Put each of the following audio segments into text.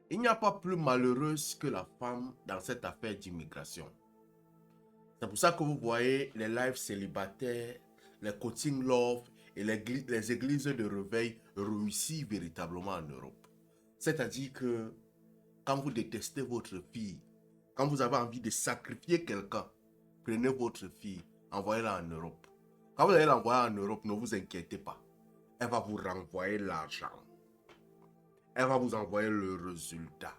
Il n'y a pas plus malheureuse que la femme dans cette affaire d'immigration. C'est pour ça que vous voyez les lives célibataires, les coaching love et les églises de réveil réussissent véritablement en Europe. C'est-à-dire que quand vous détestez votre fille, quand vous avez envie de sacrifier quelqu'un, prenez votre fille, envoyez-la en Europe. Quand vous allez l'envoyer en Europe, ne vous inquiétez pas. Elle va vous renvoyer l'argent. Elle va vous envoyer le résultat.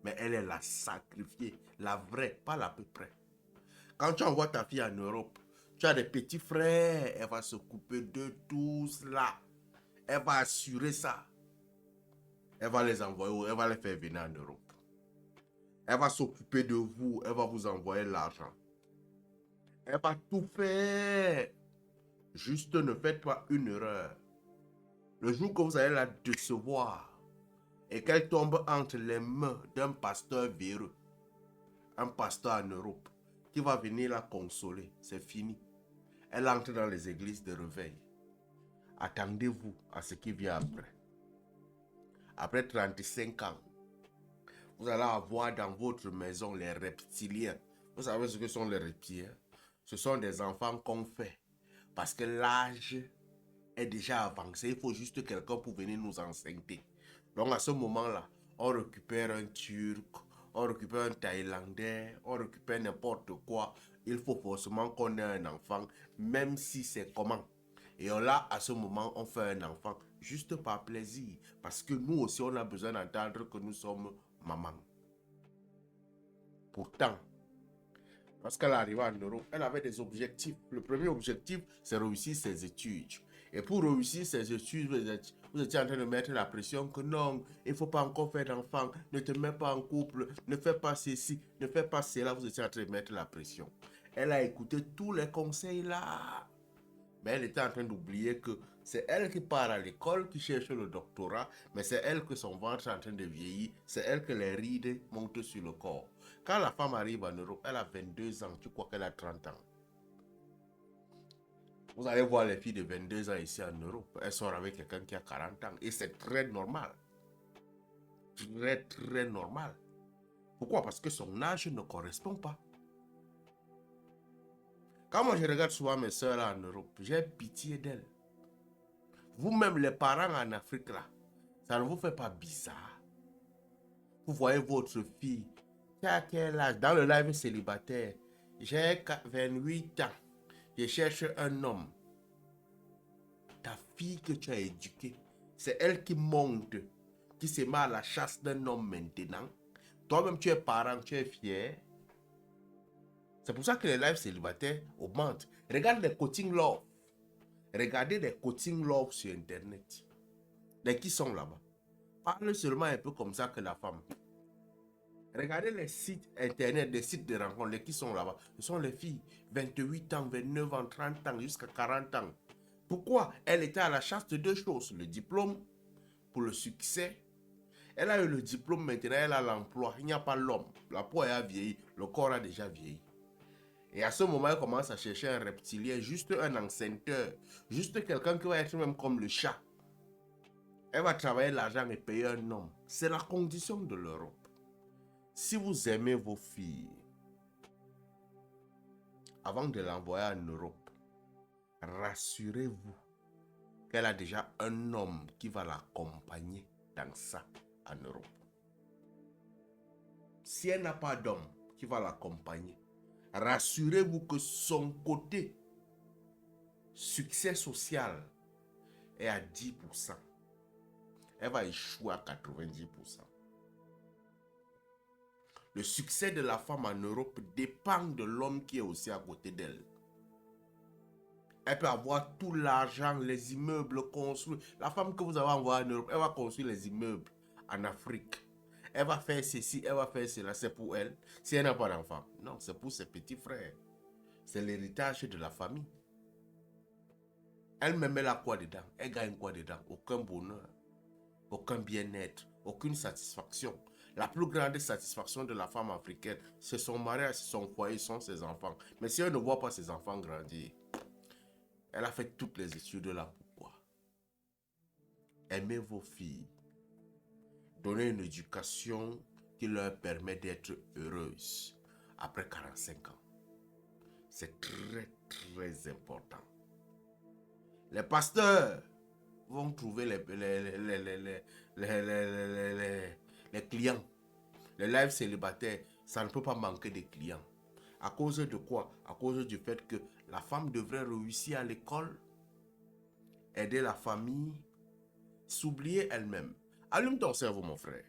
Mais elle est la sacrifiée, la vraie, pas la peu près. Quand tu envoies ta fille en Europe, tu as des petits frères, elle va s'occuper de tout cela. Elle va assurer ça. Elle va les envoyer, elle va les faire venir en Europe. Elle va s'occuper de vous, elle va vous envoyer l'argent. Elle va tout faire. Juste ne faites pas une erreur. Le jour que vous allez la décevoir et qu'elle tombe entre les mains d'un pasteur véreux, un pasteur en Europe, qui va venir la consoler, c'est fini. Elle entre dans les églises de réveil. Attendez-vous à ce qui vient après. Après 35 ans, vous allez avoir dans votre maison les reptiliens. Vous savez ce que sont les reptiliens? Ce sont des enfants qu'on fait parce que l'âge est déjà avancé. Il faut juste quelqu'un pour venir nous enceinte. Donc à ce moment-là, on récupère un Turc, on récupère un Thaïlandais, on récupère n'importe quoi. Il faut forcément qu'on ait un enfant, même si c'est comment. Et là, à ce moment, on fait un enfant juste par plaisir. Parce que nous aussi, on a besoin d'entendre que nous sommes maman. Pourtant, lorsqu'elle arrivait en Europe, elle avait des objectifs. Le premier objectif, c'est réussir ses études. Et pour réussir ses études, vous étiez en train de mettre la pression que non, il ne faut pas encore faire d'enfant, ne te mets pas en couple, ne fais pas ceci, ne fais pas cela. Vous étiez en train de mettre la pression. Elle a écouté tous les conseils là. Mais elle était en train d'oublier que c'est elle qui part à l'école, qui cherche le doctorat, mais c'est elle que son ventre est en train de vieillir, c'est elle que les rides montent sur le corps. Quand la femme arrive en Europe, elle a 22 ans, tu crois qu'elle a 30 ans. Vous allez voir les filles de 22 ans ici en Europe, elles sont avec quelqu'un qui a 40 ans, et c'est très normal. Très, très normal. Pourquoi? Parce que son âge ne correspond pas. Quand moi je regarde souvent mes soeurs là en Europe, j'ai pitié d'elles. Vous-même, les parents en Afrique là, ça ne vous fait pas bizarre? Vous voyez votre fille, qui a quel âge? Dans le live célibataire, j'ai 28 ans, je cherche un homme. Ta fille que tu as éduquée, c'est elle qui monte, qui se met à la chasse d'un homme maintenant. Toi-même, tu es parent, tu es fier. C'est pour ça que les lives célibataires augmentent. Regarde les coaching love. Regardez les coaching love sur Internet. Les qui sont là-bas. Parle seulement un peu comme ça que la femme. Regardez les sites internet, les sites de rencontres, les qui sont là-bas. Ce sont les filles, 28 ans, 29 ans, 30 ans, jusqu'à 40 ans. Pourquoi? Elle était à la chasse de deux choses. Le diplôme pour le succès. Elle a eu le diplôme, maintenant elle a l'emploi. Il n'y a pas l'homme. La peau a vieilli, le corps a déjà vieilli. Et à ce moment, elle commence à chercher un reptilien, juste un enceinteur, juste quelqu'un qui va être même comme le chat. Elle va travailler l'argent et payer un homme. C'est la condition de l'Europe. Si vous aimez vos filles, avant de l'envoyer en Europe, rassurez-vous qu'elle a déjà un homme qui va l'accompagner dans ça en Europe. Si elle n'a pas d'homme qui va l'accompagner, rassurez-vous que son côté succès social est à 10%. Elle va échouer à 90%. Le succès de la femme en Europe dépend de l'homme qui est aussi à côté d'elle. Elle peut avoir tout l'argent, les immeubles construits. La femme que vous avez envoyée en Europe, elle va construire les immeubles en Afrique. Elle va faire ceci, elle va faire cela. C'est pour elle. Si elle n'a pas d'enfant. Non, c'est pour ses petits frères. C'est l'héritage de la famille. Elle-même, elle a quoi dedans? Elle gagne quoi dedans? Aucun bonheur, aucun bien-être, aucune satisfaction. La plus grande satisfaction de la femme africaine, c'est son mariage, son foyer, sont ses enfants. Mais si elle ne voit pas ses enfants grandir, elle a fait toutes les études là. Pourquoi? Aimez vos filles. donner une éducation qui leur permet d'être heureuses après 45 ans. C'est très, très important. Les pasteurs vont trouver les clients. Les lives célibataires, ça ne peut pas manquer de clients. À cause de quoi? À cause du fait que la femme devrait réussir à l'école, aider la famille, s'oublier elle-même. Allume ton cerveau, mon frère.